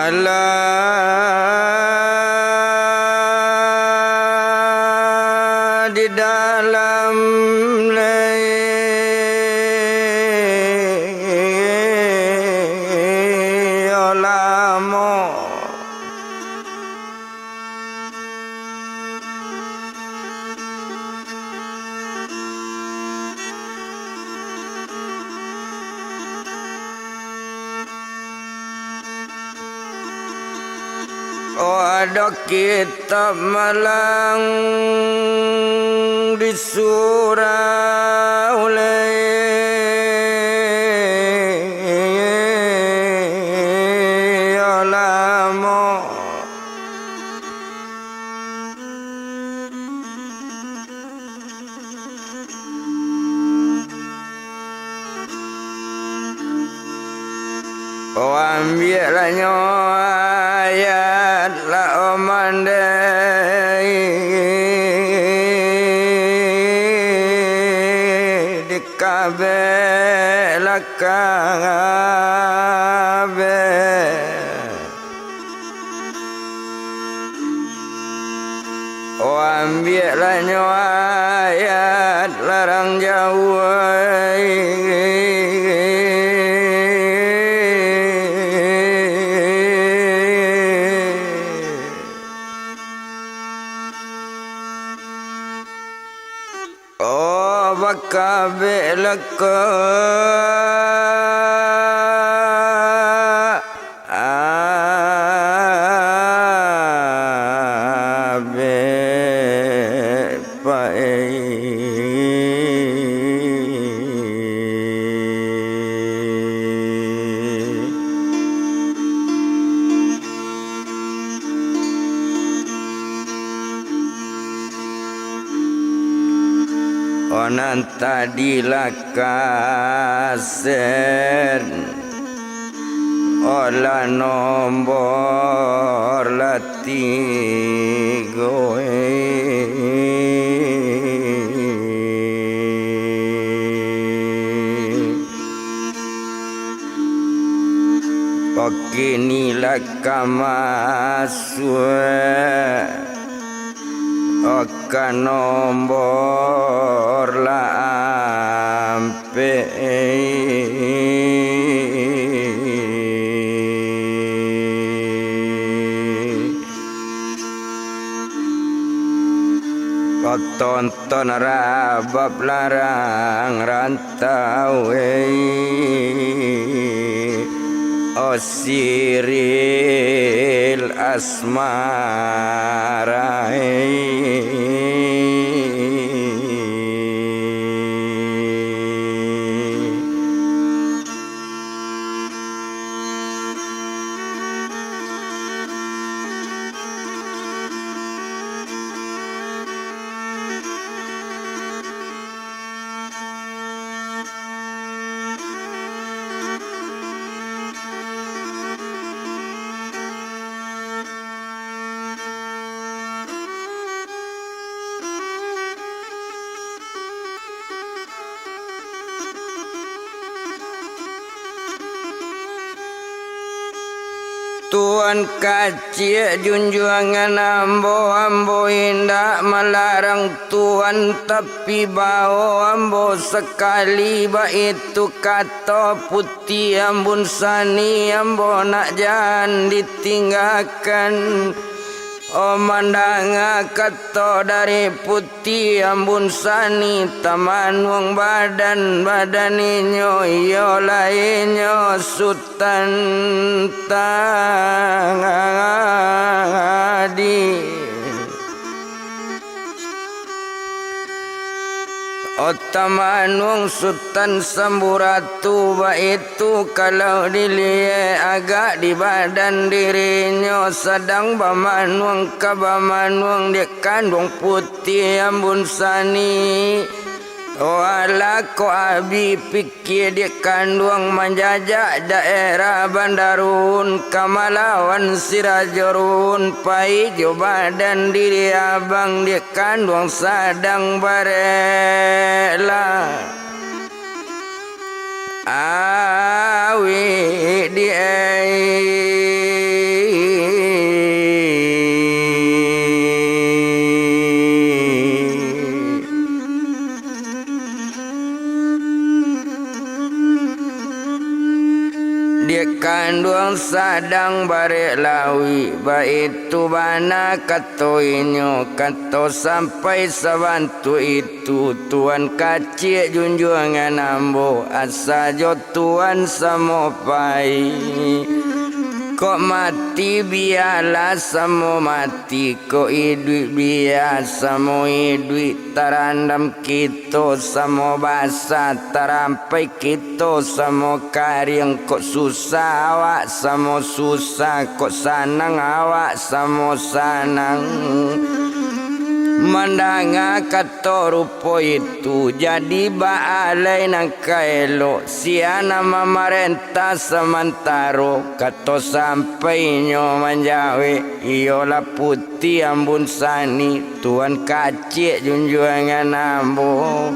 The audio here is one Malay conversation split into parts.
Allah di dalam lamo ada kitab malang di surau lamo ambillah ayat la omandai di kabeh ambillah ayat larang jauh kabeh leka abe pai onan tadi lakasen olah nombor latigo kini lakamasue oka nombor lampe kau tonton rabab larang rantau Osiril asmara Tuan kacik junjungan ambo indak melarang Tuan tapi bau ambo sekali itu kata putih ambun sani ambo nak jangan ditinggalkan. Mandanga kata dari putih ambun sani taman wong badan inyo iyo lainyo sultan tangadi Otamanung Sultan Samburatu itu kalau dilihat agak di badan dirinya sedang bamanung kabamanung dia kandung putih ambun sani. Wala ko abi pikir dia kandung menjajak daerah Bandarun Kamalawan Sirajurun pai jo badan diri abang dia kandung sadang barela awi dia kandung sadang barek lawi baitu bana kato inyo kato sampai sabantu itu Tuan kacik junjungan ambo asa jo Tuan samopai kok mati biarlah samo mati kok idui biar samo idui tarandam kita samo basa tarampai kita samo karyang kok susah awak samo susah kok sanang awak samo sanang mandanga kato rupo itu jadi baalai nang kaelo siana mamarenta samantaro kato sampai nyo manjawe iyola putih ambun sani Tuan kacik junjungan ambo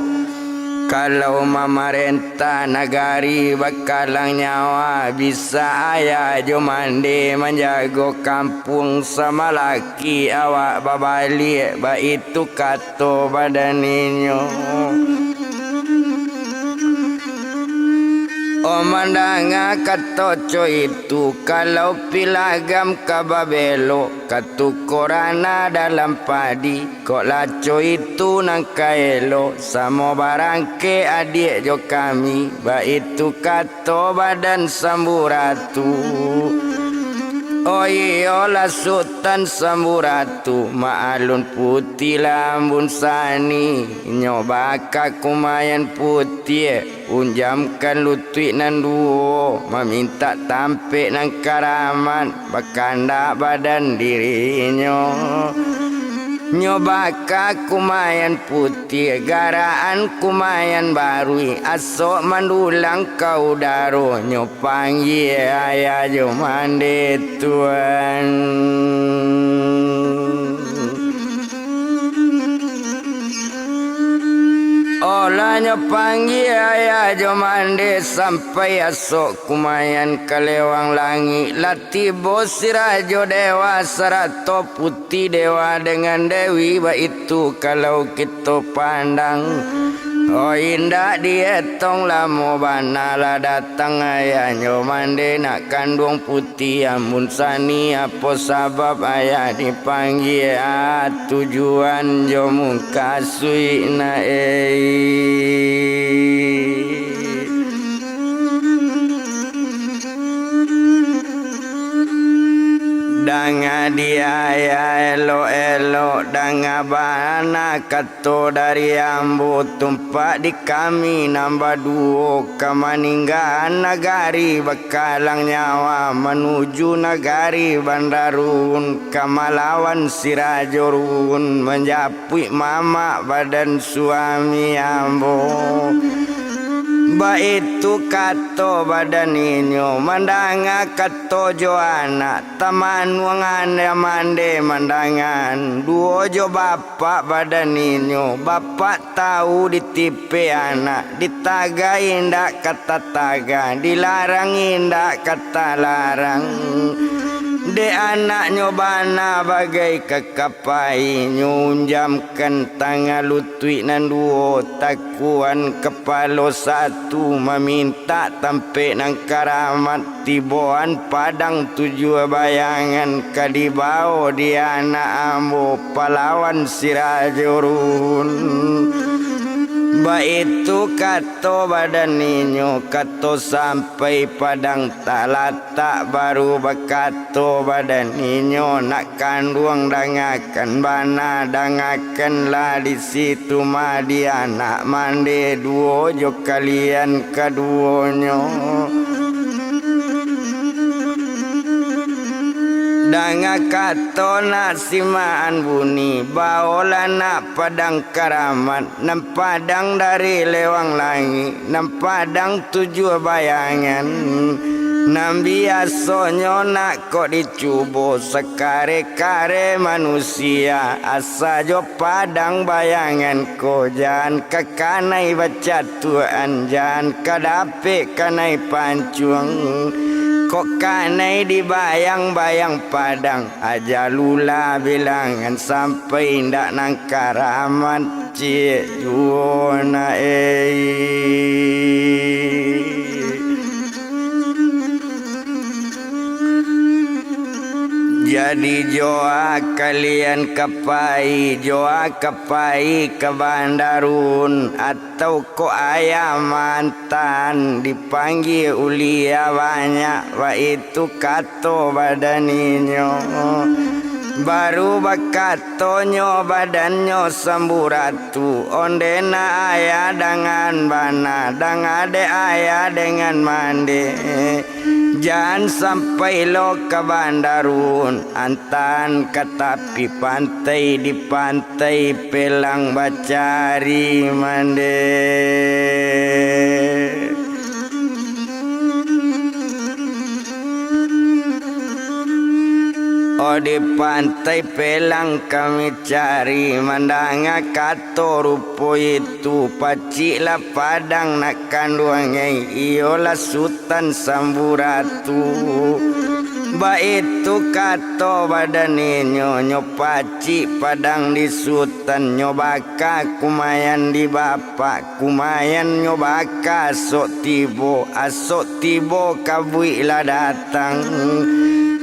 kalau mamarenta nagari bakalang nyawa bisa ayah jo mande menjago kampung sama laki awak babalik ba itu kato badaninyo mandanga katoco itu kalau pilagam kababelo katukorana dalam padi kok laco itu nang kaelo samo barangke adik jo kami ba itu kato badan samburatu oh iyolah sultan samburatu maalun putih lambun sani nyobaka kumayan putih unjamkan lutut nan duo meminta tampik nang karaman bakanda badan dirinya nyobaka kumayan putih garaan kumayan barui asok mandulang kau daro nyopanggi ayah jo mande Tuan olanya panggil ayah jo mande sampai asok kumayan kalewang langi lati bos sirajo dewa sarato putih dewa dengan dewi ba itu kalau kita pandang oh indah dietong lamo banala datang ayah jo mande nak kandung putih amun sani apa sabab ayah dipanggil tujuan jo muka sui na danga dia ya elo danga bana kato dari ambo tumpak di kami nambah duo kamaninggan nagari bakalang nyawa menuju nagari Bandarun kamalawan sirajorun menjapui mama badan suami ambo ba itu kato badan inyo mandanga kato jo anak taman wangane mande mandangan duo jo bapak badan inyo bapak tahu ditipe anak ditaga indak kata taga dilarang indak kata larang de anak nyobana bagai kekapai nyunjamkan tangan lutut nan duo takuan kepala satu meminta tampik nang karamat tiboan padang tujuh bayangan kadibao di anak ambo pahlawan sirajorun ba itu kato badan ninyo kato sampai padang talata baru bakato badan ninyo nak kandung dangakan bana dangakan lah di situ madi anak mande duo jo kalian keduonyo danga kato nak simaan buni baola nak padang karamat nam padang dari lewang langi nam padang tujuh bayangan Nambi asonyo nak kok dicubo sekare-kare manusia asa jo padang bayangan ko jan kekanai baca tuan jan kadape kanai pancuang kok kanai dibayang-bayang padang aja lula bilangan sampai ndak nang karamat cik juona Jadi joa kalian kapai, joa kapai ke Bandarun atau ko ayah mantan dipanggil ulia banyak wa itu kato badaninyo baru bakatonyo badannya samburatu ondena ayah dengan bana dang ade ayah dengan mande jangan sampai lo ke Bandarun antan ke tepi pantai di pantai pelang bacari mande Oh di pantai pelang kami cari mandanga kato rupo itu paciklah padang nak kanduangai iolah Sultan Samburatu ba itu kato badaninyo nyo pacik padang di Sultan nyo baka kumayan di bapak kumayan nyo baka asok tibo kabui lah datang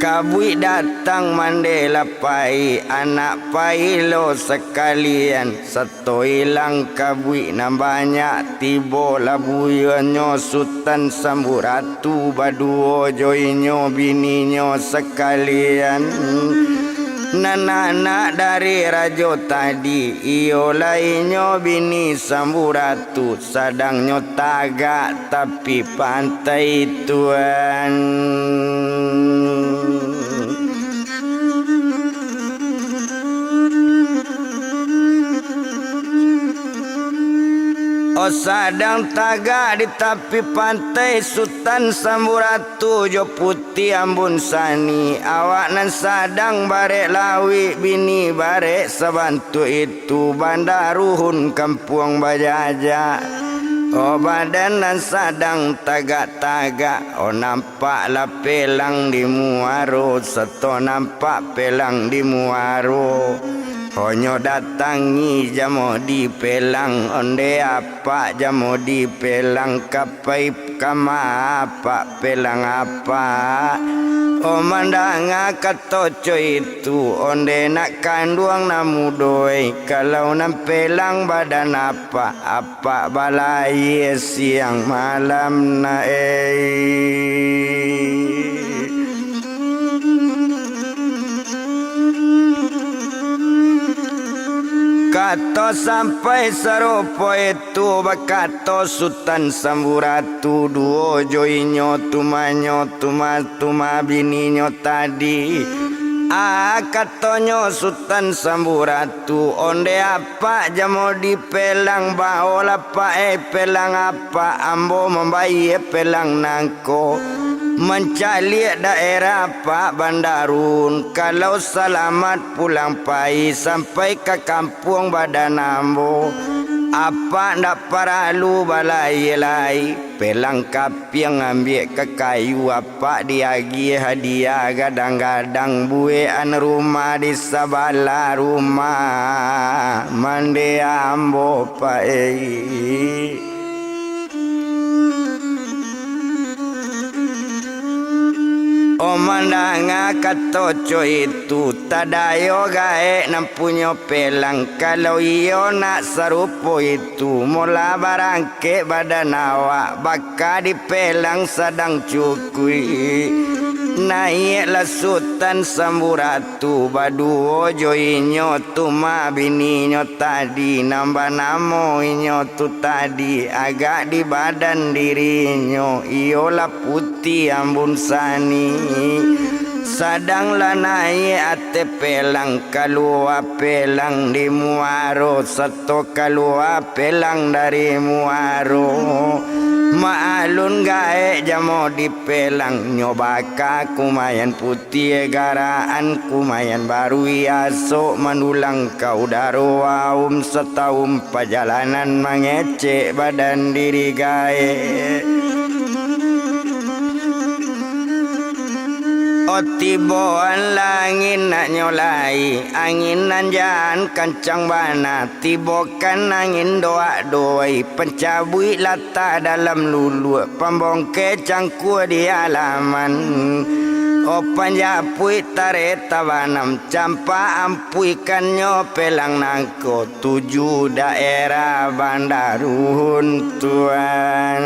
kabui datang mandela pai anak pai lo sekalian satu hilang kabui na banyak tibo labuyanyo Sultan Samburatu baduo joinyo bininyo sekalian Nana dari rajo tadi iyo lainyo bini Samburatu sadangnya tagak tapi pantai tuan Oh sadang tagak di tepi pantai Sultan Samburatu jo putih ambun sani awak nan sadang barek lawi bini barek sabantu itu Bandaruhun kampung bajaja Oh badan nan sadang tagak-tagak oh nampak lah pelang di muaro seto nampak pelang di muaro Honyo datangi jamo di pelang onde apa jamo di pelang kapai kama apa pelang apa O mandanga katoco itu onde nak kanduang namudoi kalau nam pelang badan apa balai siang malam na Kato sampai serupo itu bakato Sultan Samburatu duo joinyo tumanyo tuma bininyo tadi katonyo Sultan Samburatu onde apa jamo di pelang baola pa pelang apa ambo membayi pelang nangko mencari daerah Pak Bandarun kalau selamat pulang pai sampai ke kampung Badanambo apa ndak paralu balai pelang kapiang ambil ke kayu apa diagi hadiah gadang-gadang buean rumah di sabala rumah mande ambo pai O mandanga katoco itu tadayo gae nampunyo pelang kalau iyo nak serupo itu mula barangke badanawa baka di pelang sadang cukui naiklah Sultan Samburatu baduo joinyo tuma bininyo tadi nambah namo inyo tu tadi agak di badan dirinya iolah putih ambun sani sadang lanai ate pelang kalua pelang di muaro satu kalua pelang dari muaro Oma alun gae jamo dipelang nyobaka kumayan putih garaan kumayan baru iaso manulang kau daro setahun perjalanan mengecek badan diri gae. Tiboan langin nak nyolai angin nanjan kancang bana tibokan angin doa doi pencabui lata dalam lulu pembongke cangku di alaman panjapui tare tabanam campa ampuikannya pelang nangko 7 daerah Bandarun Tuan.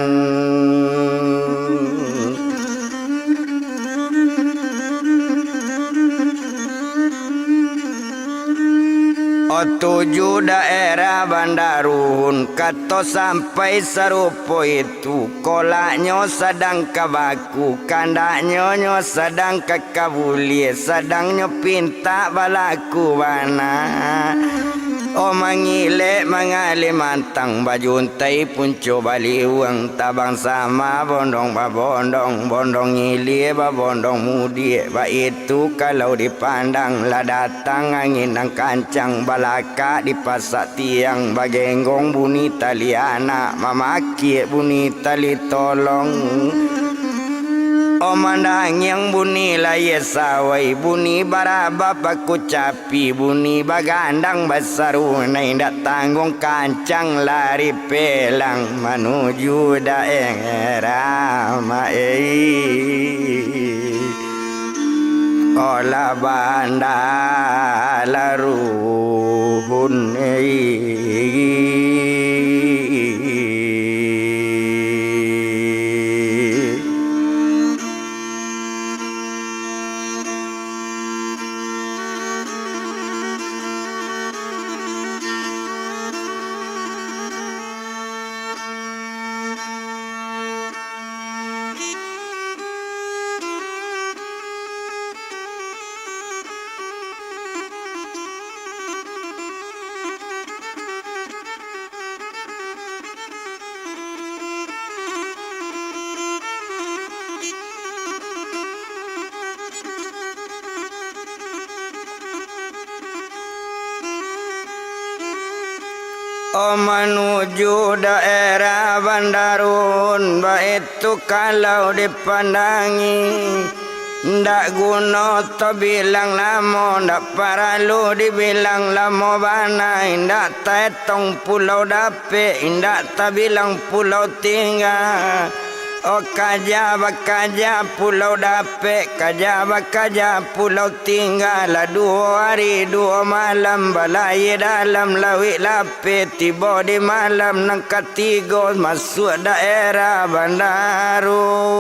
7 daerah Bandarun kato sampai serupo itu kolaknya sedang kabaku kandaknya nyo sedang kakabuli sedangnya pinta balaku bana. Mangile mangali mantang bajuntai punco bali uang tabang sama bondong babondong bondong ngili babondong mudi ba itu kalau dipandang lah datang angin ang kancang balaka di pasak tiang bagenggong bunyi tali anak mamaki bunyi tali tolong. Mandang yang bunyi laya sawai bunyi baraba paku capi bunyi bagandang basaru ndak tanggung kancang lari pelang menuju daerah olah Bandarun menuju daerah Bandarun itu kalau dipandangi ndak guna to bilang lamo ndak paralu dibilang lamo bana ndak tetong pulau dape ndak ta bilang pulau tinggal. Kaja bakaja pulau dape kaja bakaja pulau tinggal 2 hari 2 malam balai dalam lawi lape tiba di malam nang ketiga masuk daerah Bandarun.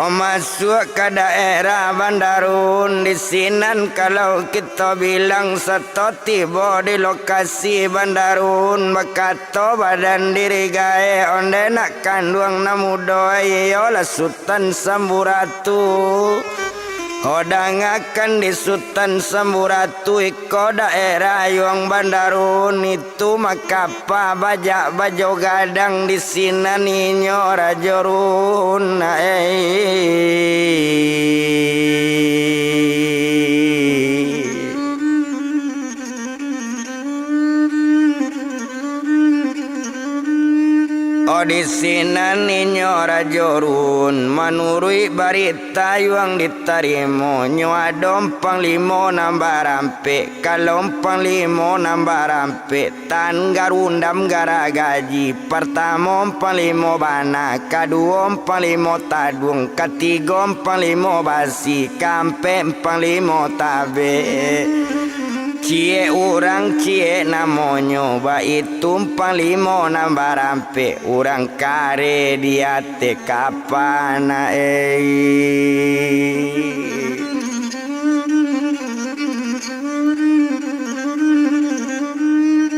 Masuk ke daerah Bandarun di sinan kalau kita bilang seto tiba di lokasi Bandarun bakato badan diri gae onde nak kanduang namudoi olah Sultan Samburatu. Hodang akan di Sultan Samburatu iko daerah yang Bandarun itu makapa bajak bajo gadang di sini ninyo rajorun di sini ninyo rajorun menurut berita yang diterima nyawa dompang 5 nambah rampe kalau 5 nambah rampe tan garundam gara gaji pertama 5 bana kedua 5 tadung ketiga 5 basi kampe 5 tabe. Cie orang cie namonyo ba itu 5 nambah rampe orang kare dia te kapana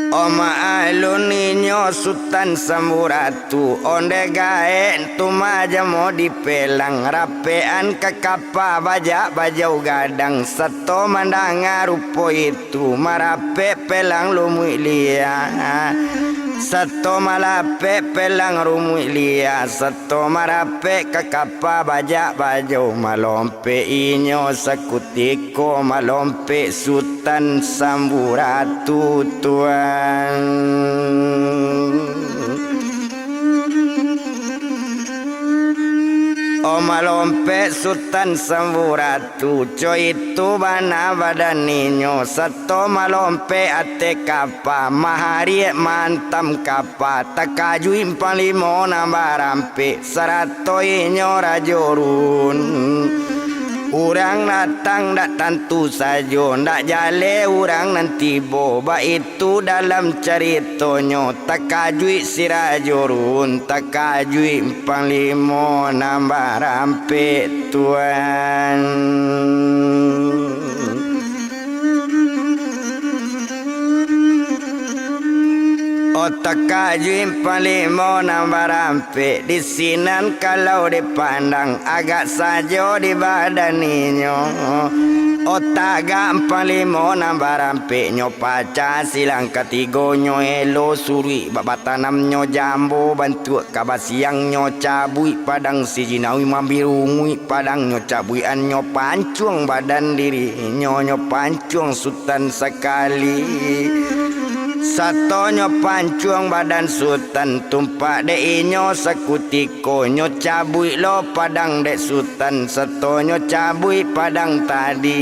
Oma alun ninyo inyo Sultan Samburatu onde gae tumaja mau dipelang rapean kekapa bajak bajau gadang seto mandanga rupo itu marape pelang lumui lia seto malape pelang rumui lia seto marape kekapa bajak bajau malompe inyo sakutiko malompe Sultan Samburatu tuan. O malompe Sultan Samburatu coy itu bana badan ninyo seto malompe ate kapa mahari mantam kapa takaju impalimo nambarampe sarato inyo rajorun. Urang datang dak tentu saja ndak jale urang nanti boba itu dalam ceritonyo takajui sirajurun takajui panglimo nambah rampe tuan. Otak kajuin palimo nambah rampe di sinan kalau dipandang agak saja di badaninyo. Otak palimo nambah rampe nyo paca silang ketigo nyo elo suri babatanam nyo jambu bantu kabasiang nyo cabui padang si jinawi mambirungui padang nyo cabuian nyo pancung badan diri nyo pancung Sultan sekali. Satonyo pancuang badan Sultan tumpak dek inyo sakutiko nyo cabui lo padang dek Sultan satonyo cabui padang tadi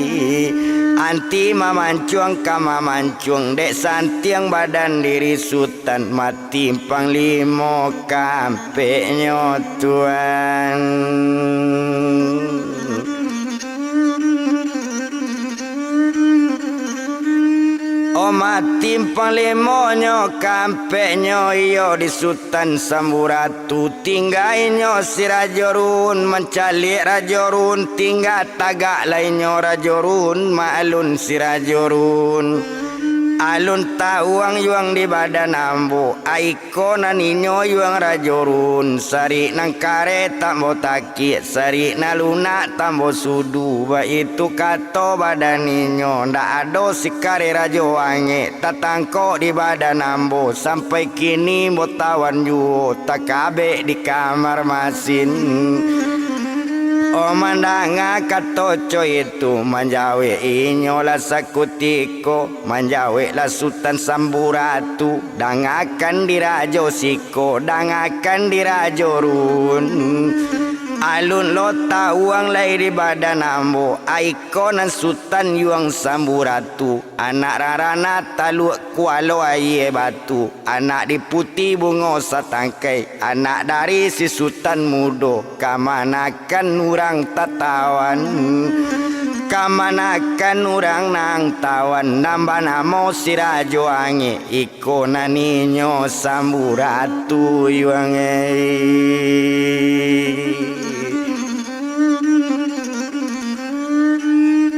anti mamancuang kama mancuang dek santiang badan diri Sultan mati panglimo kampe nyo tuan. O mati panglimonyo kampenyo iyo di Sultan Samburatu tinggainyo si rajorun mencalik rajorun tinggal tagak lainyo rajorun maalun si rajorun alun tauang yuang di badan ambo aiko naninyo yuang rajorun sari nang kare tambo takit sari naluna tambo sudu ba itu kato badaninyo ndak ado si kare rajoange tatangko di badan ambo sampai kini botawan yu takabe di kamar masin. O mandanga katoco itu manjawe inyola sakutiko manjawe la Sultan Samburatu dangakan dirajo siko dangakan dirajo run alun lo tauang lai di badan ambo aiko nan Sultan yuang Samburatu anak rarana taluk kualo aye batu anak di putih bungo satangkai anak dari si Sultan mudo kamanakan urang tatawan kamanakan urang nang tawan nambah namo si rajo ange iko naninyo Samburatu yuange.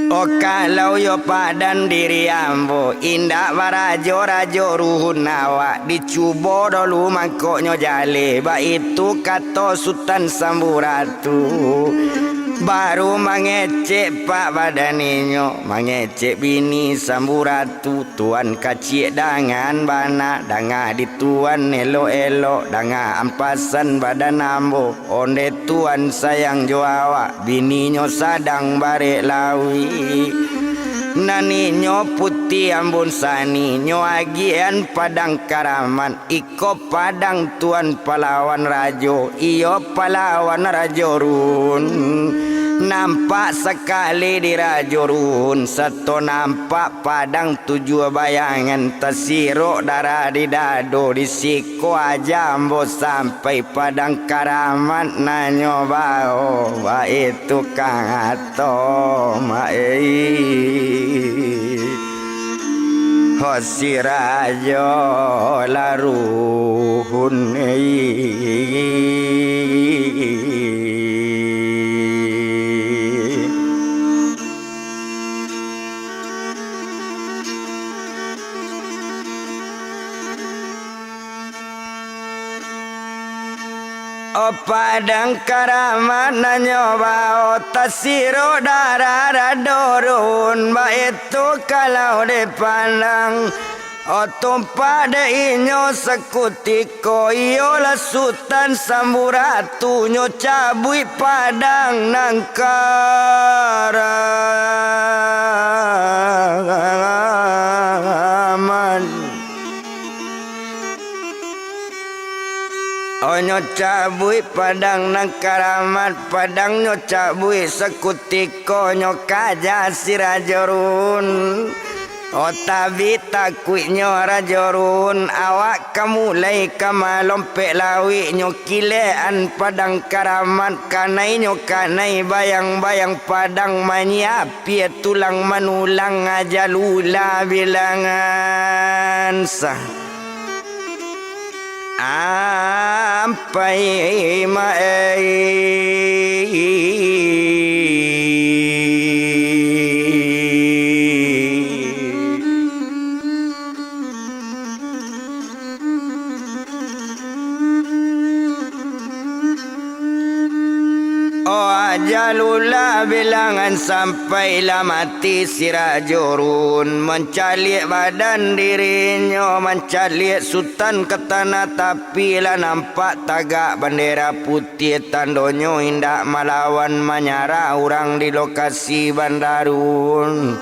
O kalau yo padan diri ambo indak barajo rajo ruhun nawa dicubo dulu mangkoknya jale ba itu kato Sultan Samburatu baru mangecek pak badaninyo mangecek bini Samburatu tuan kacik dangan bana danga di tuan elo-elo danga ampasan badan ambo onde tuan sayang joawa bininyo sadang bare lawi naninyo putih ambon sani nyo agian padang karaman iko padang tuan pahlawan rajo iyo pahlawan rajo run nampak sekali di rajo run satu nampak padang tujuh bayangan tersiruk darah di dado di siko aja ambo sampai padang karaman nanyo bao ba itu kang ato Hosi rajo laruhun padang karaman nyoba tasiro darah dorun ba itu kalau dipandang tumpa de inyo sekutiko iyo lasutan samburatu nyo cabui padang nangkaraman nyo cabui padang nangkaraman padang nyo cabui sekutiko nyo kaja sirajorun tabi takui nyo rajorun awak kamu lay kama lompek lawi nyo kilean padang karaman kanai nyo kanai bayang-bayang padang manyapi tulang manulang ajalula bilangan sah ampai ajalula bilangan sampailah mati sirajurun mencalik badan dirinya mencalik sultan ke tanah tapi lah nampak tagak bendera putih tandonyo indak melawan menyara orang di lokasi bandarun.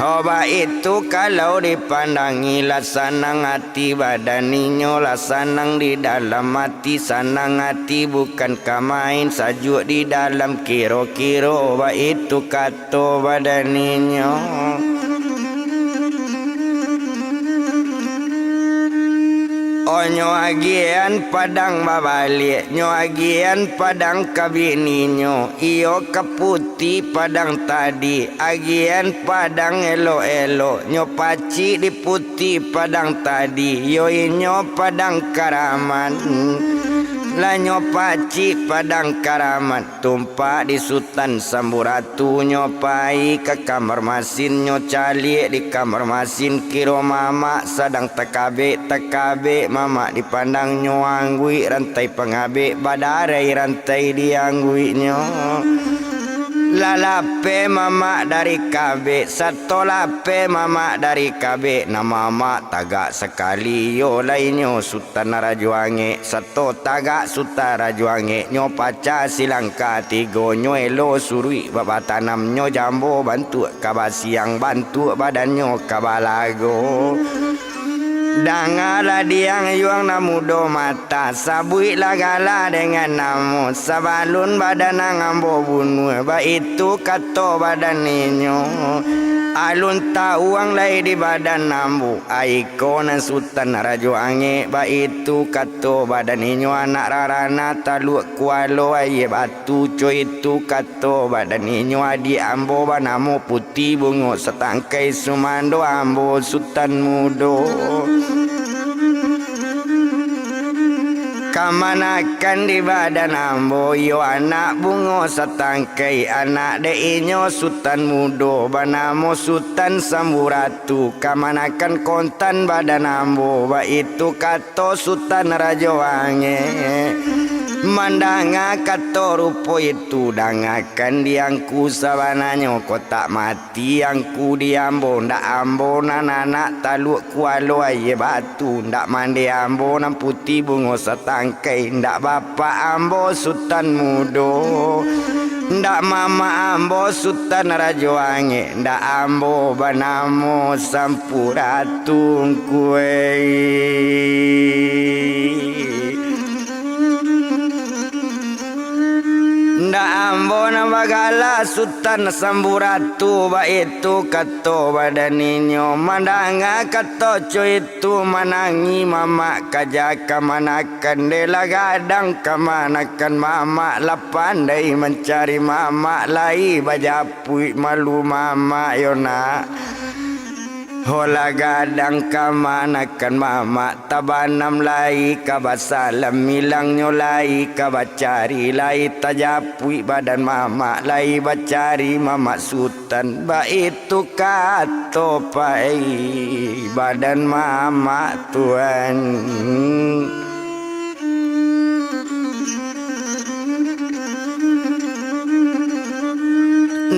Hoba itu kalau dipandangi lah sanang hati badaninyo lah sanang di dalam hati sanang hati bukan kamain sajuk di dalam kiro-kiro hoba itu kato badaninyo. Nyo agian padang babalik nyo agian padang kabininyo iyo keputi padang tadi agian padang elo-elo nyo paci di putih padang tadi yo inyo padang karaman lah nyo paci padang karaman tumpak di sultan samburatu nyo pai ke kamar masin nyo calik di kamar masin kiro mama sedang tekabe mama dipandang nyo anggui rantai pengabe badarai rantai dianggui nyo lalape mama dari kabe satu lape mama dari kabe na mama tagak sekali yo lainyo sultan rajuange satu tagak sultan rajuange nyo paca silangka tigo nyo elo surui baba tanam nyo jambo bantu kabasiang bantu badannya kabalago Dangala diang yuang namudo mata sabui lagala dengan namu sabalun badan ngambo bunuh ba itu kato badan ninyo alun tauang lai di badan nambu aiko nan sultan rajo ange ba itu kato badan ninyo anak rarana taluk kualo aye batu coy itu kato badan ninyo adi ambo ba namo putih bungo setangkai sumando ambo sultan mudo kamanakan di badan ambo yo anak bungo setangkai anak de inyo sultan mudo banamo sultan samburatu kamanakan kontan badan ambo ba itu kato sultan rajo ange mandanga kato rupo itu dangakan diangku sabananyo kotak mati angku diambo ndak ambo nananak taluk kualo aye batu ndak mandi ambo nan putih bungo setangkai ndak bapa ambo sultan mudo ndak mama ambo sultan rajo ange ndak ambo banamo sampuratung kue ndak ambo nabagala sultan samburatu ba itu kato badaninyo mandanga kato coy itu manangi mama kajaka manakan dela gadang kamanakan mama lapandai mencari mama lai bajapui malu mama yona hola gadang kamanakan mama tabanam lai kabasalam milang nyolai kabacari lai tajapui badan mama lai bacari mama sultan ba itu kato pai badan mama tuan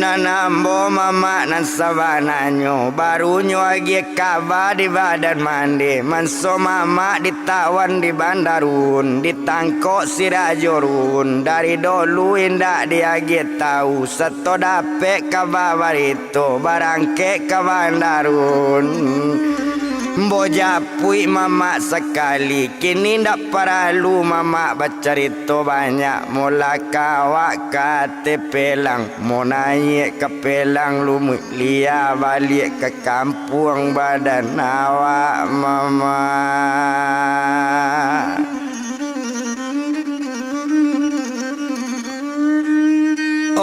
Nanambo mama nan sabananyo barunyo agi kaba di badan mandi manso mama ditawan di bandarun ditangkok sirajorun dari dulu indak diagi tahu seto dape kaba barito barangke ke bandarun Boja pui mama sekali kini ndak perlu mama bercerita banyak mula kawak kate pelang mau naik ke pelang lumut lia balik ke kampung badan awak mama.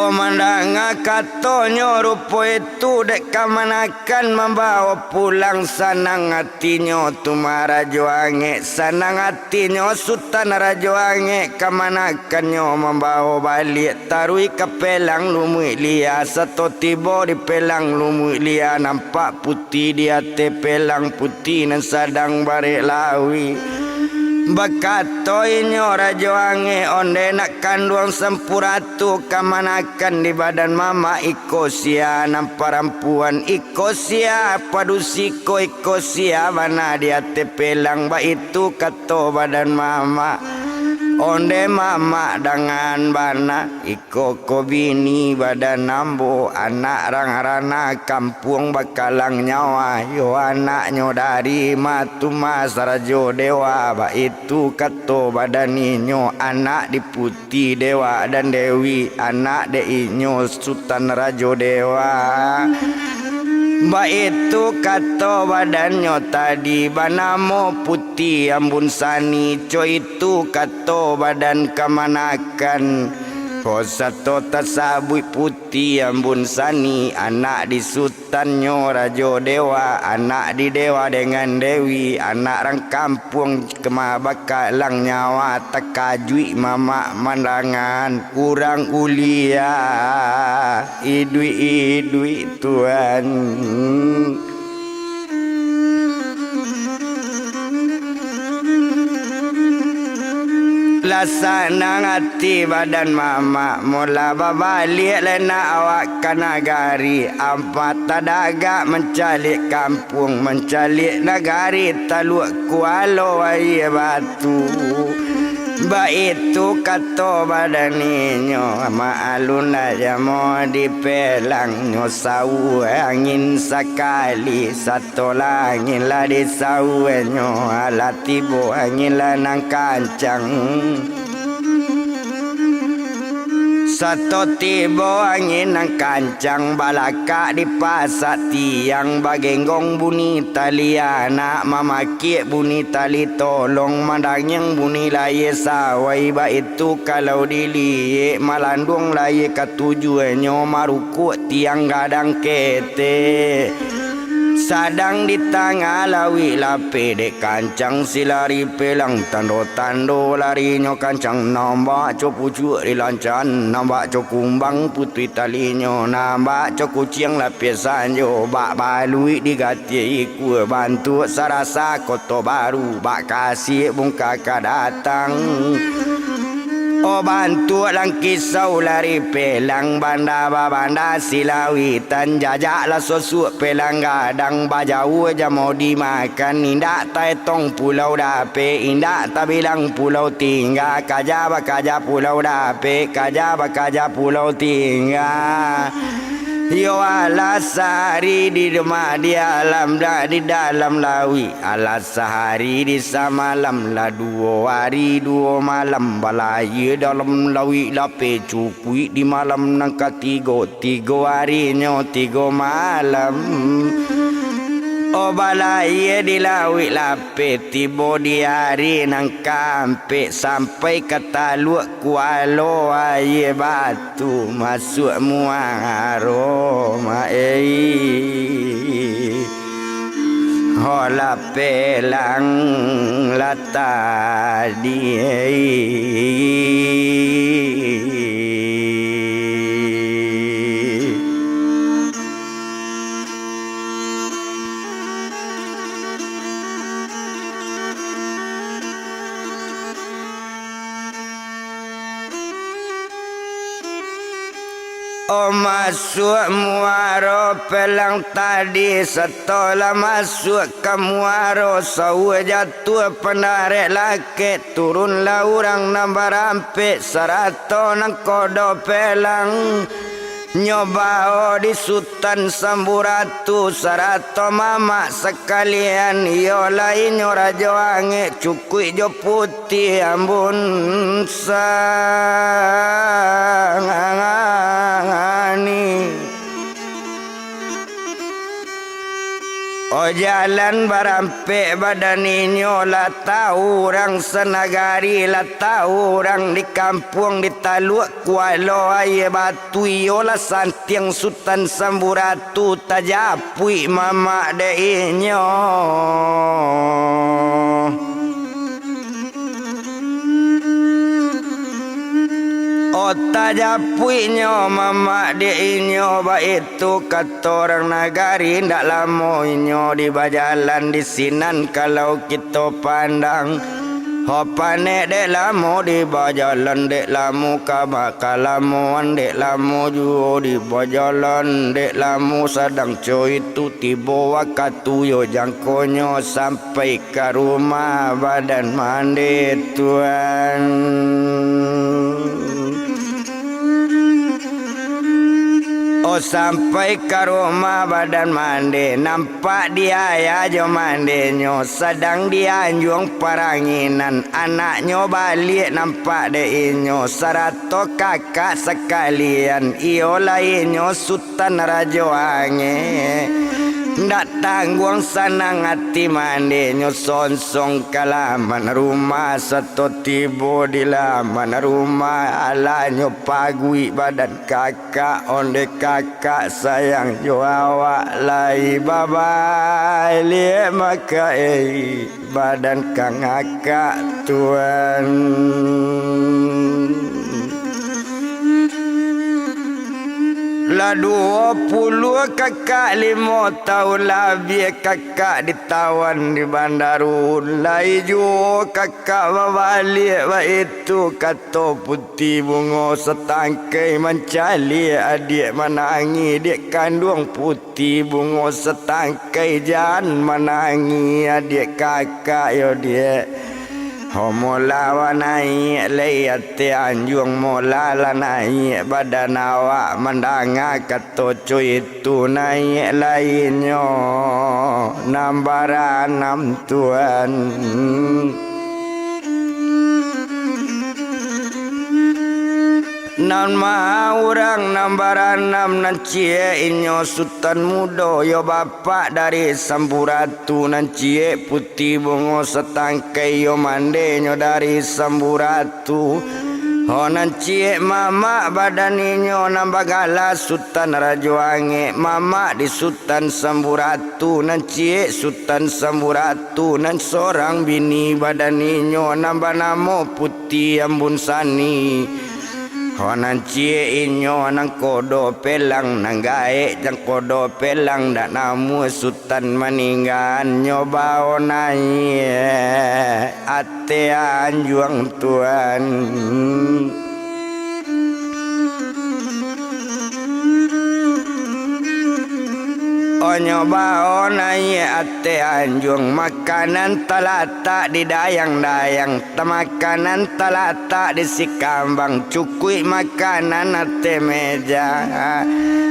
Oh mandanga katonyo rupo itu dek kamanakan membawa pulang sanang hatinya tumara joange sanang hatinya sultan rajoange kamanakannya membawa balik tarui ke pelang lumui lia satu tiba di pelang lumui lia nampak putih dia te pelang putih nan sadang bare lawi Bakatoinyo rajoange onde nak kanduang sempuratu kamanakan di badan mama ikosia nam perempuan ikosia padusiko ikosia mana dia tepelang ba itu kato badan mama onde mama dengan bana iko kobini badan nambo anak rang-rana kampung bakalang nyawa yo anaknya dari matuma sarajo dewa ba itu kato badan inyo anak diputi dewa dan dewi anak de inyo sultan rajo dewa ba itu kato badannya tadi banamo putih ambun sani co itu kato badan kamanakan Kosato tasabui putih ambun sani anak di sultannya rajo dewa anak di dewa dengan dewi anak rang kampung kemabakalang nyawa takajui mama mandangan kurang ulia idui Tuhan Lasana hati badan mama mula babalik lena awak ke nagari empat tadaga mencalik kampung mencalik nagari taluk kualo air batu ba itu kato badan inyo maalun aja mau dipelang nyo sau angin sekali satu langin lah di sau nyo alatibo angin lah nang kancang Satu tibo angin nang kancang balaka di pasat tiang bagenggong bunyi tali anak mamaki bunyi tali tolong mandang yang bunyi laye sawai ba itu kalau diliye malandung laye katujuannya maruku tiang gadang kete sadang di tangah lawi lape dek kancang silari pelang tando-tando larinya kancang nambak co pucuk di lancan nambak co kumbang putui talinyo nambak co kucing lapisan jo bak balui digati ku bantu sarasa koto baru bak kasih bung kakak datang Oh bantu lang kisau lari pelang banda babanda silawi tan jajak la sosuk pelang gadang bajau aja mau dimakan indak tai tong pulau dape indak tak bilang pulau tinggal kaja bakaja pulau dape kaja bakaja pulau tinggal Yo alasari di rumah di alam dah di dalam lawi alasari di samalam la dua hari dua malam balai dalam lawi lape cukui di malam nangka tiga harinya tiga malam Oh balai di lawi lape tiba di hari nang kampe sampai ke taluk kualo air batu masuk muang aroma hola pelang latadi Oh masuk muaro pelang tadi setelah masuk ke muaro sawa jatuh penarik laki turunlah orang nambah rampik sarato nang kodo pelang nyoba di Sultan Samburatu sarato mama sekalian yo lain raja wangi cukui jo putih ambun sangani oh jalan barampe badan inyo lah tahu orang senagari lah tahu orang di kampung di Taluk Kuala Air Batu yola santiang Sultan Samburatu tajapui mama de inyo Ota japuinyo mama di inyo ba itu kata orang nagari ndak lamo inyo di bajalan di sinan kalau kita pandang hopane dek lamo di bajalan dek lamo kabakalamuan dek lamo juo di bajalan dek lamo sadang coy itu tiba waktu yo jangkonyo sampai ke rumah badan mandi tuan oh sampai ke rumah badan mandi nampak dia ya jo mandinya sedang dianjung peranginan anaknya balik nampak deinyo sarato kakak sekalian iyo lainnya Sultan Raja Wangi ndak tanggung sanang hati mandinya sonsong kalaman rumah satu tibo di laman rumah alanya pagui badan kakak onde kakak sayang jo awak lai babai liek maka badan kang akak tuan lah 20 kakak 5 tahun lebih kakak ditawan di Bandarun lai jo kakak balik itu kata putih bunga setangkai mencali adik menangi adik kandung putih bunga setangkai jangan menangi adik kakak yo dia Mola wa naik layati anjung mola la naik badan awak mendanga kata cuy itu naik lainnya nambaran 6 tuan nan ma orang nambaran 6 nan cie inyo Sultan muda yo bapak dari Samburatu nan cie putih bungo setangkai yo mandenyo dari Samburatu oh nan cie mama badan inyo nambah gala Sultan Raja Wangi mama di Sultan Samburatu nan cie Sultan Samburatu nan seorang bini badan inyo nambah namo putih ambun sani Honan cie inyo nang kodo pelang nang gae jang kodo pelang dak namu Sultan meninggal nyoba onai ate anjuang tuan nyoba onai ate anjung makanan talata di dayang-dayang makanan talata di sikambang cukui makanan ate meja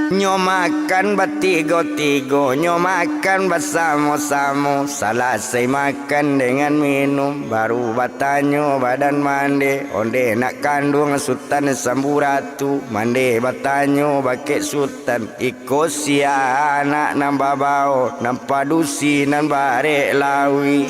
nyo makan batigo-tigo nyo makan bersamo-samo selesai makan dengan minum baru batanyo badan mandi onde nak kandung Sultan Samburatu mandi batanyo bakit Sultan ikut sia anak nambah bau nampak dusi nan barek lawi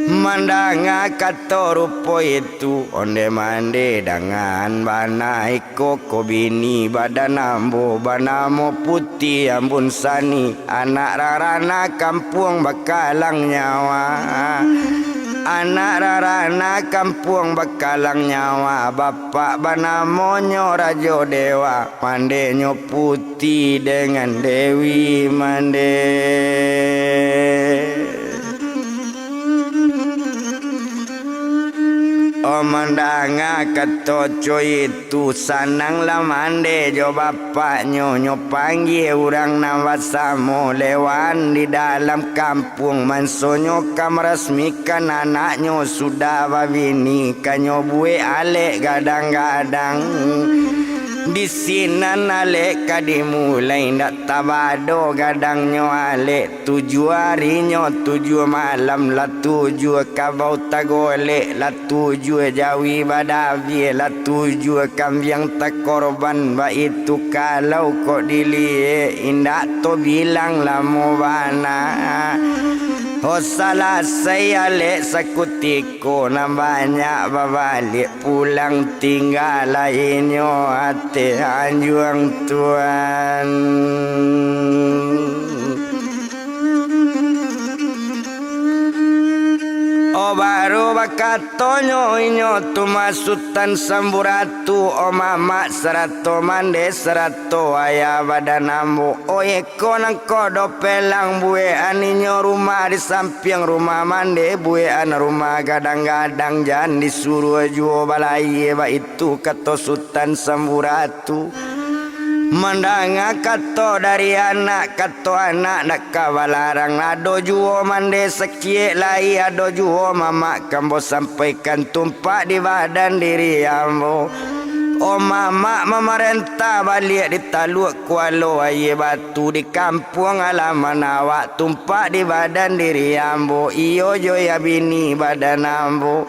mandanga kata rupo itu onde mande dengan bana iko bini badan ambo banamo putih ambun sani anak rarana kampung bakalang nyawa anak rarana kampung bakalang nyawa bapak banamonyo Rajo Dewa mandenyo putih dengan Dewi mande Mandanga katoco itu sanang lamande jo bapak nyo panggil urang nawasamo lewan di dalam kampung mansonyo kam resmikan anaknyo sudah babini kanyo bue alek gadang-gadang di sinan alek kadimulai ndak tabado gadangnya alek 7 harinya 7 malam la 7 kabau tagolek la 7 jawi badawi la 7 kambiang tak korban ba itu kalau kok dilie indak to bilang lamo bana salah saya lek sakutiko na banyak babalik pulang tinggal lainnya hati anjuang Tuhan. O baru bakatonyo inyo tumasutan samburatu o mama serato mande serato ayah badanambu o eko nang kodo pelang bue aninyo rumah di samping rumah mande bue an rumah gadang-gadang jan disuruh juo balai ba itu kato sultan samburatu mandanga kato dari anak kato anak nak kawalarang ado juo mande sekie lai ado juo mama kambo sampaikan tumpak di badan diri ambo o mama memerintah balik di Taluk Kuala Aye Batu di kampung halaman awak tumpak di badan diri ambo iyo jo ya bini badan ambo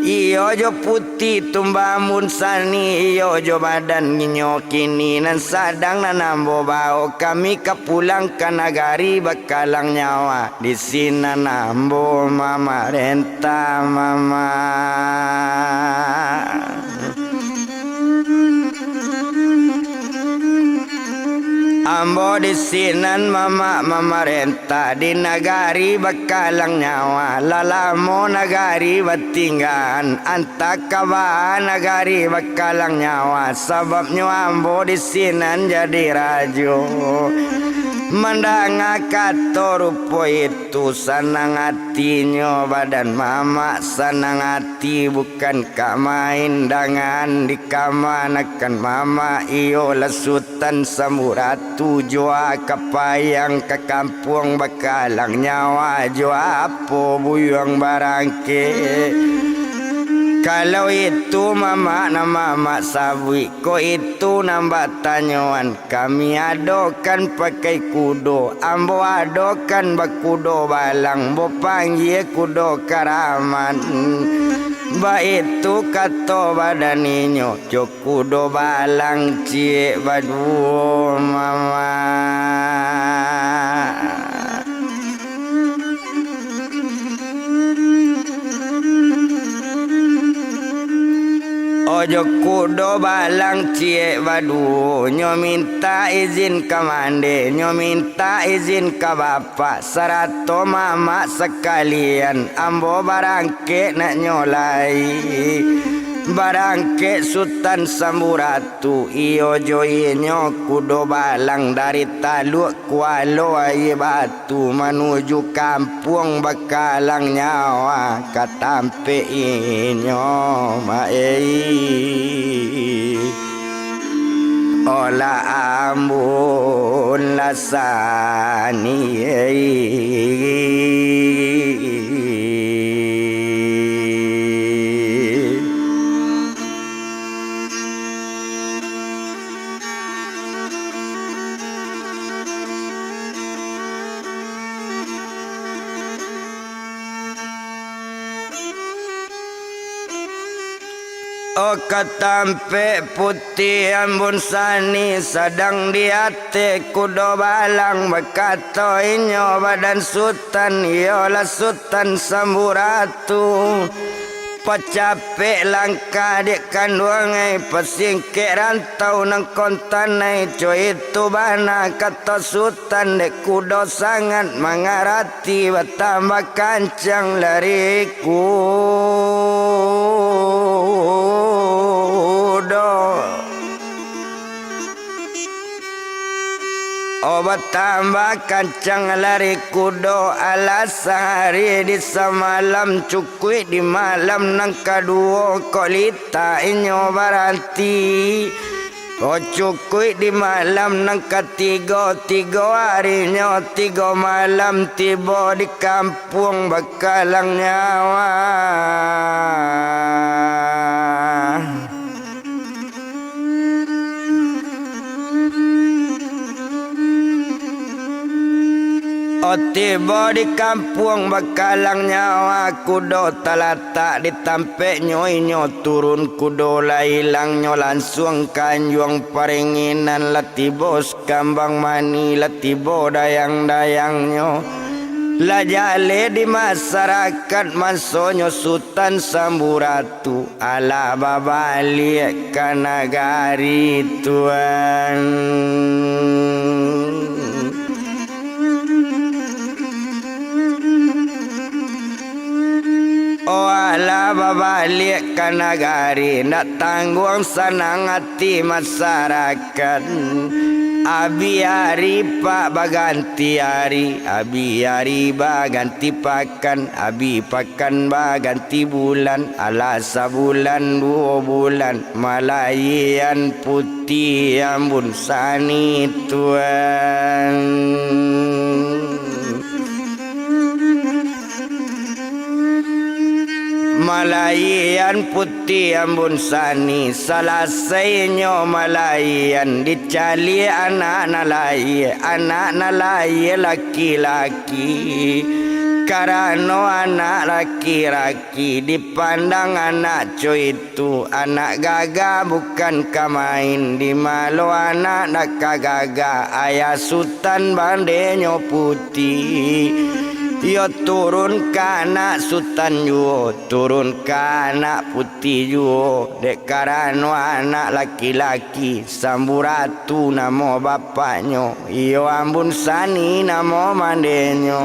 iyo jo putih tumbamun sani iyo jo badan nginyo kini nan sadang nanambo bao kami kepulang ke nagari bakalang nyawa di sini nambo mama renta mama ambo di sinan mama renta di nagari bakalang nyawa lalamo nagari batinggan antakawa nagari bakalang nyawa sebabnya ambo di sinan jadi rajo mandanga kato rupo itu senang hatinya badan mama senang hati bukan kak main dengan di kamanakan mama iyo lesutan samuratu joa kapayang ke kampung bakalang nyawa joa apo buyang barangke kalau itu mama na mama sabwi ko itu nambah tanyuan kami adokan pakai kudo ambo adokan bakudo balang bo panggil kudo karaman ba itu kato badaninyo jok kudo balang cie badu mama ojo kudo balang cie badu nyo minta izin ke mande nyo minta izin ke bapak serato mama sekalian ambo barangke nak nyolai barangke sultan samuratu iyo joinyo kudo balang dari Taluk Kuala Aye Batu menuju kampung bakalang nyawa katampe inyo maei ola ambun lasani o katampe putih ambun sani sedang di hati kudo balang bakato inyo badan sultan yola sultan samuratu pacapek langkah di kandungai pesingkik rantau nang kontanai coy itu bana kata sultan dek kudo sangat mengarati bertambah kancang lariku Obat tambah kancang lari kudo alas sehari di semalam cukui di malam nang kedua kolita inyo baranti. Oh cukui di malam nang ketiga harinya 3 malam tiba di kampung Bakalang nyawa. Oh tiba di kampung Bakalang nyawa kudo talatak ditampe nyoinyo turun kudo lailangnya langsung kanjuang paringinan latibos kambang mani latibo dayang-dayangnya lajale di masyarakat masonyo Sultan Samburatu ala babali kanagari tuan. Oh ala babalik ka nagari nak tangguang sanang hati masyarakat. Abi hari pak baganti hari, abi hari baganti pakan, abi pakan baganti bulan, ala sabulan 2 bulan, malayan putih ambun sani tuan. Malayan putih ambun sani salasainya malayan dicali anak nalai laki-laki karena anak laki-laki dipandang anak cuy itu anak gagah bukan kamain di malu anak nak kagagah ayah Sultan bandenya putih. Yo turun kana Sultan juo, turun kana putih juo. Dek karano anak laki-laki, Samburatu namo bapaknya. Yo ambun sani namo mandenyo.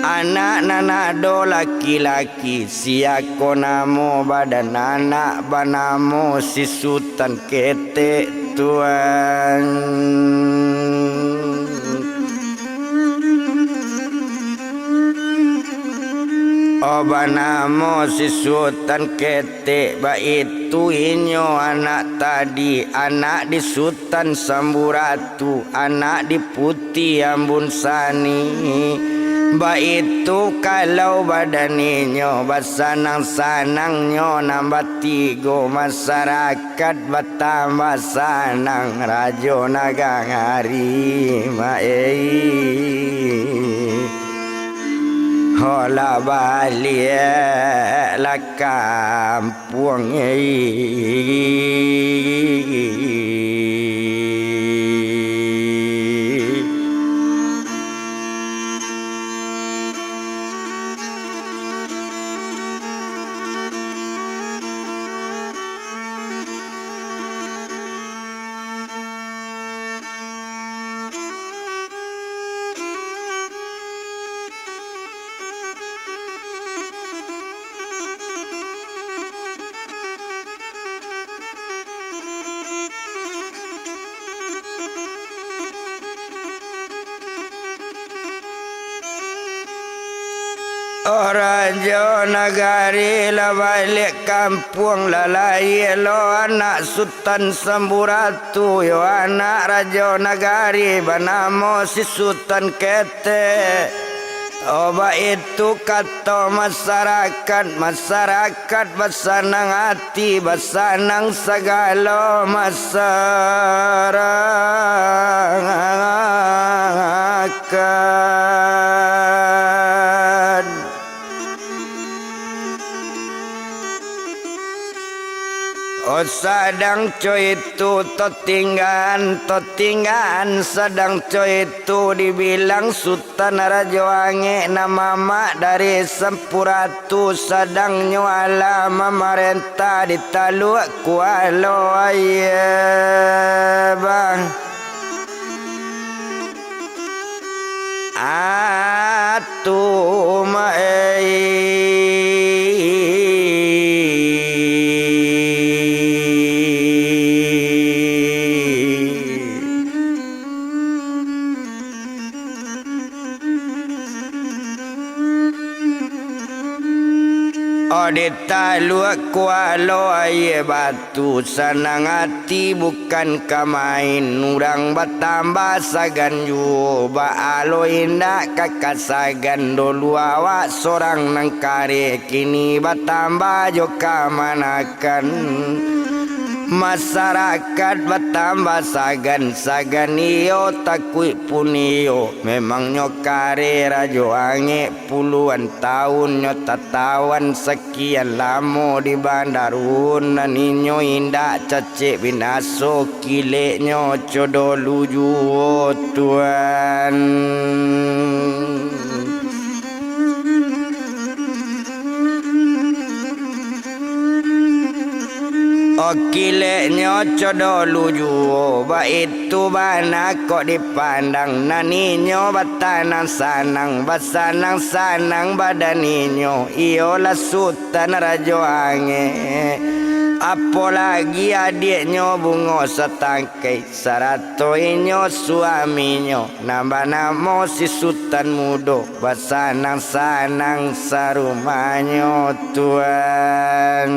Anak nanado laki-laki, siako namo badan anak banamo si Sultan kete tuan. Oba namo si Sultan kete ba itu inyo anak tadi anak di Sultan Samburatu anak di Putih ambun sani ba itu kalau badaninyo basanang-sanangnya nambah 3 masyarakat bertambah sanang rajo nagang hari hola balik la kampung Raja nagari la balik kampung lalai lo anak Sultan Samburatu yo anak raja nagari banamo si Sultan kete. Oba itu kata masyarakat bersanang hati bersanang segala masyarakat. Oh sadang coy itu totinggan sadang coy itu dibilang Sultan Raja Wangi nama mak dari Sampuratu sadang nyuala memerintah di Taluk Kualo bang atu ditaluk kualo aye batu sanang hati bukan kamain urang bertambah sagan ju baalo indah kakak sagan dulu awak sorang nang kare kini bertambah jo kamanakan masyarakat bertambah sagan iyo takui pun iyo memang nyokare rajo ange puluhan tahun nyotatawan sekian lama di bandarun naninyo indah cacik binaso kileknya codo luju Tuhan. Kileknya codo luju ba itu bana kok dipandang naninyo batanang sanang basanang badaninyo iolah sultan rajo ange apalagi adiknya bungo setangkai sarato inyo suaminyo nambah namo si sultan mudo basanang sarumanyo Tuhan.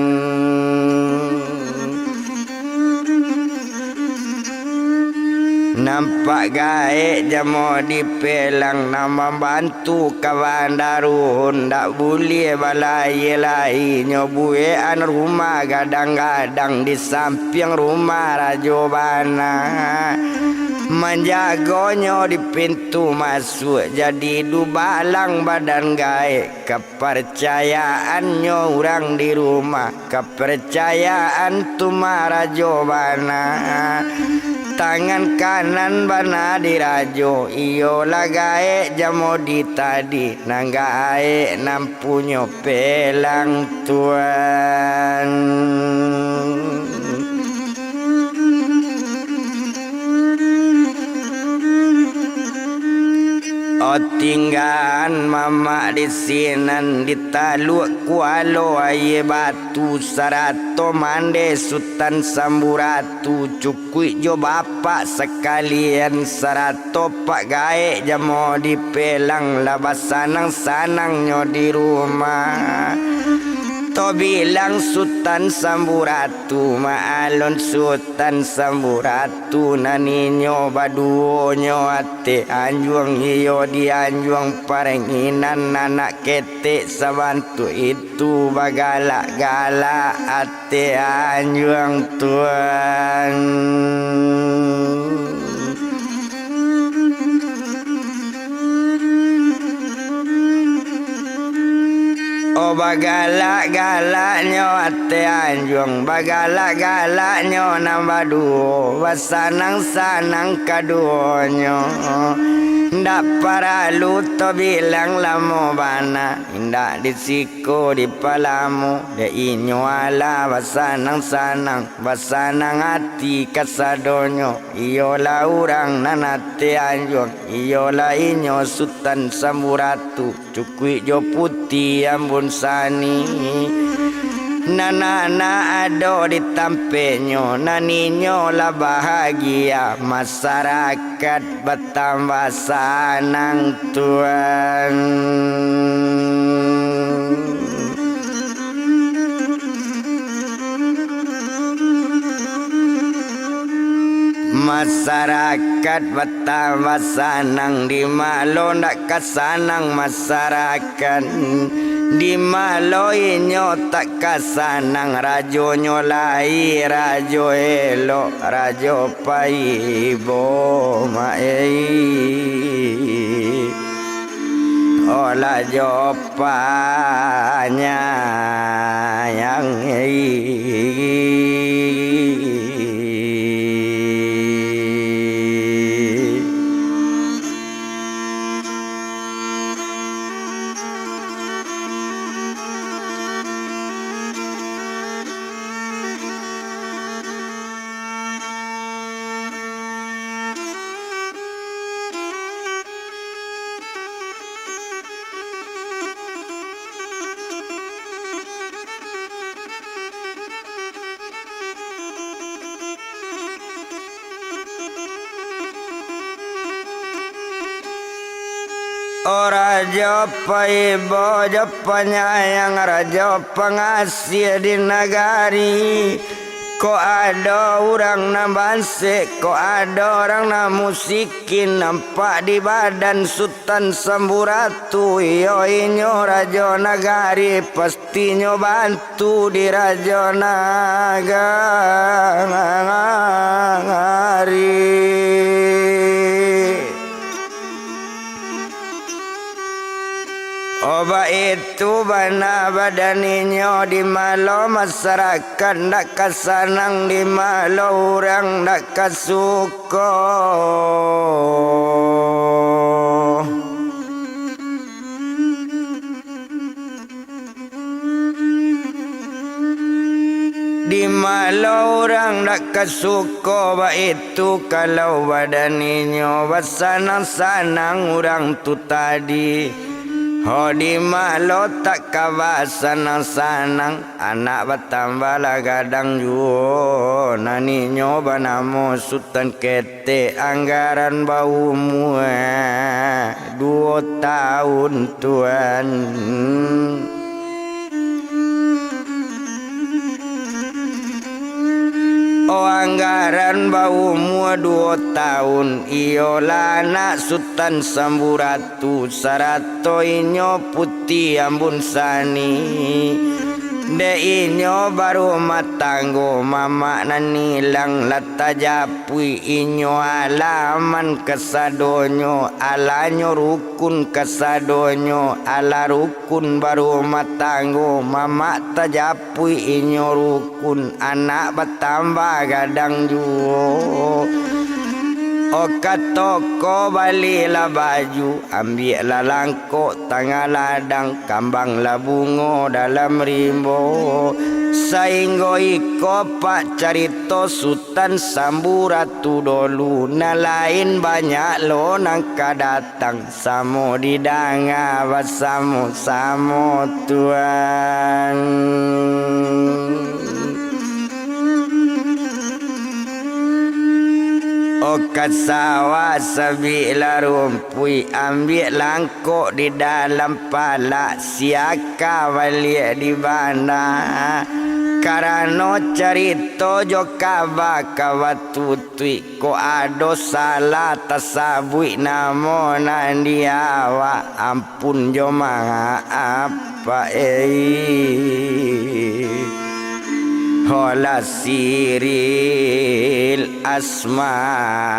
Nampak gaek jamo dipelang nama bantu kawan darun dak boleh balai lainnya buean rumah gadang-gadang di samping rumah rajo bana menjagonyo di pintu masuk jadi dubalang badan gaek kepercayaannya orang di rumah kepercayaan tuma rajo bana tangan kanan bana dirajo iyo lagae jamo di tadi nangga ae nampunyo pelang Tuhan. Tinggalan mama di sinan ditaluk kualo aye batu sarato mande sultan samburatu cukui jo bapak sekalian sarato pak gaek jamo dipelang labas sanang-sanangnya di rumah. To bilang sultan samburatu maalon sultan samburatu naninyo baduonyo ate anjuang iyo di anjuang parenginan anak ketek sabantu itu bagala-gala ate anjuang Tuhan. Oh bagala-galaknya ate anjuang bagala-galaknya nambah duo basanang-sanang kaduonyo ndak paralu to bilang lamo bana indak disiko di palamu de inyo ala basanang-sanang basanang hati kasadonyo iyolah urang nanate anjuang iyolah inyo sultan samburatu cukui jo putih ambun sani nana ado di tampenyo naninyo lah bahagia masyarakat bertambah sanang Tuhan. Masyarakat bertambah sanang di malo ndak kasanang masyarakat di malo inyo tak kasanang rajonyo lai rajo elo rajo paibo maei ola jopanya yang Raja paibo penyayang raja pengasih di negari. Ko ada orang na banse, ko ada orang na musikin, nampak di badan Sultan Samburatu. Iyo inyo raja nagari, pastinya bantu di raja nagari. Oba itu bana badaninyo di malo masyarakat ndak kasanang di malo orang ndak kasuko. Di malo orang ndak kasuko ba itu kalau badaninyo basanang-sanang orang tu tadi. Di malo tak kawa sanang-sanang anak bertambah lah gadang juo nani nyoba namo Sultan kete anggaran bau mua 2 tahun tuan. Anggaran bau mua 2 tahun iolah anak Sultan Samburatu sarato inyo putih ambun sani de inyo baru matanggo mama nanilang lata japui inyo alaman kesadonyo alanyo rukun kesadonyo ala rukun baru matanggo mama tajapui inyo rukun anak bertambah gadang juo. Oka toko balilah baju, ambillah langkok tengah ladang, kambanglah bungo dalam rimbo. Sainggo iko pak carito Sultan Samburatu dulu, na lain banyak lo nangka datang, samo didanga basamo-samo tuan. Kat sawah sebilah rumpui, ambil langkok di dalam palak, siaka balik di bandar. Karano carito jo kawa tutui, ko ado salah tasabui namo nandiawa, ampun jo apa Hola siril asmara